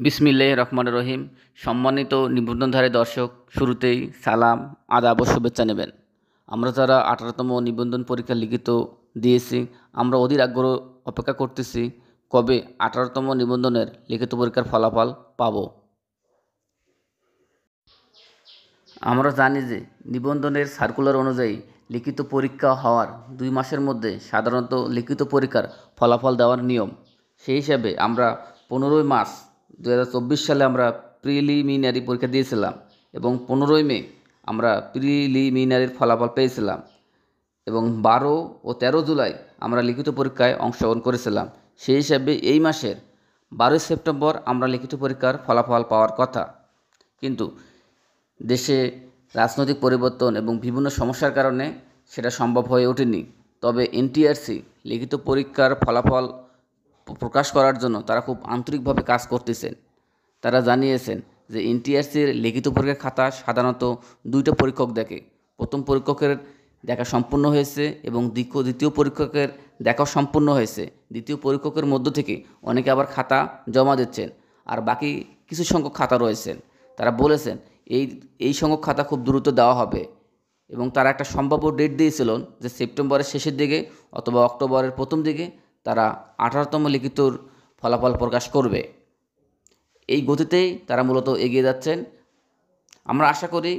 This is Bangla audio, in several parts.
বিসমিল্লাহির রহমানির রহিম। সম্মানিত নিবন্ধনধারী দর্শক, শুরুতেই সালাম, আদাব ও শুভেচ্ছা নেবেন। আমরা যারা 18তম নিবন্ধন পরীক্ষা লিখিত দিয়েছি, আমরা অধীর আগ্রহ অপেক্ষা করতেছি কবে 18তম নিবন্ধনের লিখিত পরীক্ষার ফলাফল পাব। আমরা জানি যে নিবন্ধনের সার্কুলার অনুযায়ী লিখিত পরীক্ষা হওয়ার 2 মাসের মধ্যে সাধারণত লিখিত পরীক্ষার ফলাফল দেওয়ার নিয়ম। সেই হিসাবে আমরা 15ই মার্চ 2024 সালে আমরা প্রিলিমিনারি পরীক্ষা দিয়েছিলাম এবং 15ই মে আমরা প্রিলিমিনারির ফলাফল পেয়েছিলাম এবং 12 ও 13 জুলাই আমরা লিখিত পরীক্ষায় অংশগ্রহণ করেছিলাম। সেই হিসাবে এই মাসের 12 সেপ্টেম্বর আমরা লিখিত পরীক্ষার ফলাফল পাওয়ার কথা, কিন্তু দেশে রাজনৈতিক পরিবর্তন এবং বিভিন্ন সমস্যার কারণে সেটা সম্ভব হয়ে ওঠেনি। তবে এনটিআরসি লিখিত পরীক্ষার ফলাফল প্রকাশ করার জন্য তারা খুব আন্তরিকভাবে কাজ করতেছেন। তারা জানিয়েছেন যে এনটিআরসির লিখিত পরীক্ষার খাতা সাধারণত 2টা পরীক্ষক দেখে। প্রথম পরীক্ষকের দেখা সম্পূর্ণ হয়েছে এবং দ্বিতীয় পরীক্ষকের দেখাও সম্পূর্ণ হয়েছে। দ্বিতীয় পরীক্ষকের মধ্য থেকে অনেকে আবার খাতা জমা দিচ্ছেন, আর বাকি কিছু সংখ্যক খাতা রয়েছেন। তারা বলেছেন এই সংখ্যক খাতা খুব দ্রুত দেওয়া হবে এবং তারা একটা সম্ভাব্য ডেট দিয়েছিল যে সেপ্টেম্বরের শেষের দিকে অথবা অক্টোবরের প্রথম দিকে তারা 18তম লিখিতর ফলাফল প্রকাশ করবে। এই গতিতেই তারা মূলত এগিয়ে যাচ্ছেন। আমরা আশা করি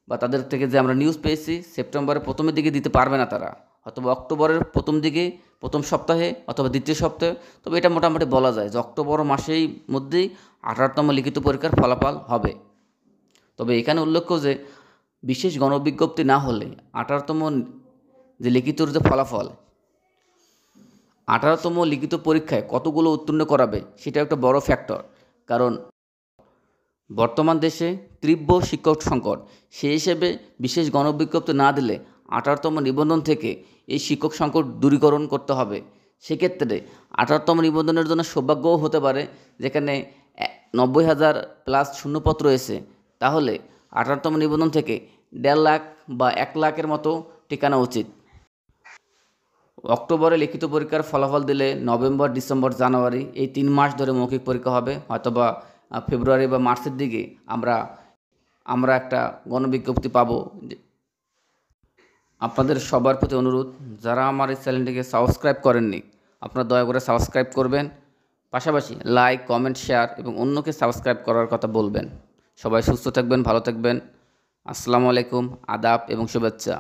বা তাদের থেকে যে আমরা নিউজ পেয়েছি, সেপ্টেম্বরের প্রথমের দিকে দিতে পারবে না তারা, অথবা অক্টোবরের প্রথম দিকে, প্রথম সপ্তাহে অথবা দ্বিতীয় সপ্তাহে। তবে এটা মোটামুটি বলা যায় যে অক্টোবর মাসেই মধ্যেই 18তম লিখিত পরীক্ষার ফলাফল হবে। তবে এখানে উল্লেখ্য যে বিশেষ গণবিজ্ঞপ্তি না হলে 18তম যে লিখিতর যে ফলাফল, 18তম লিখিত পরীক্ষায় কতগুলো উত্তীর্ণ করাবে সেটা একটা বড় ফ্যাক্টর। কারণ বর্তমান দেশে তীব্র শিক্ষক সংকট, সেই হিসেবে বিশেষ গণবিজ্ঞপ্তি না দিলে 18তম নিবন্ধন থেকে এই শিক্ষক সংকট দূরীকরণ করতে হবে। সেক্ষেত্রে 18তম নিবন্ধনের জন্য সৌভাগ্যও হতে পারে, যেখানে 90,000 প্লাস শূন্যপদ রয়েছে, তাহলে 18তম নিবন্ধন থেকে 1.5 লাখ বা 1 লাখের মতো ঠিকানা উচিত। অক্টোবরে লিখিত পরীক্ষার ফলাফল দিলে নভেম্বর, ডিসেম্বর, জানুয়ারি এই 3 মাস ধরে মৌখিক পরীক্ষা হবে। হয়তোবা ফেব্রুয়ারি বা মার্চের দিকে আমরা একটা গণবিজ্ঞপ্তি পাবো। আপনাদের সবার প্রতি অনুরোধ, যারা আমার এই চ্যানেলটিকে সাবস্ক্রাইব করেননি, আপনারা দয়া করে সাবস্ক্রাইব করবেন। পাশাপাশি লাইক, কমেন্ট, শেয়ার এবং অন্যকে সাবস্ক্রাইব করার কথা বলবেন। সবাই সুস্থ থাকবেন, ভালো থাকবেন। আসসালামু আলাইকুম, আদাব এবং শুভেচ্ছা।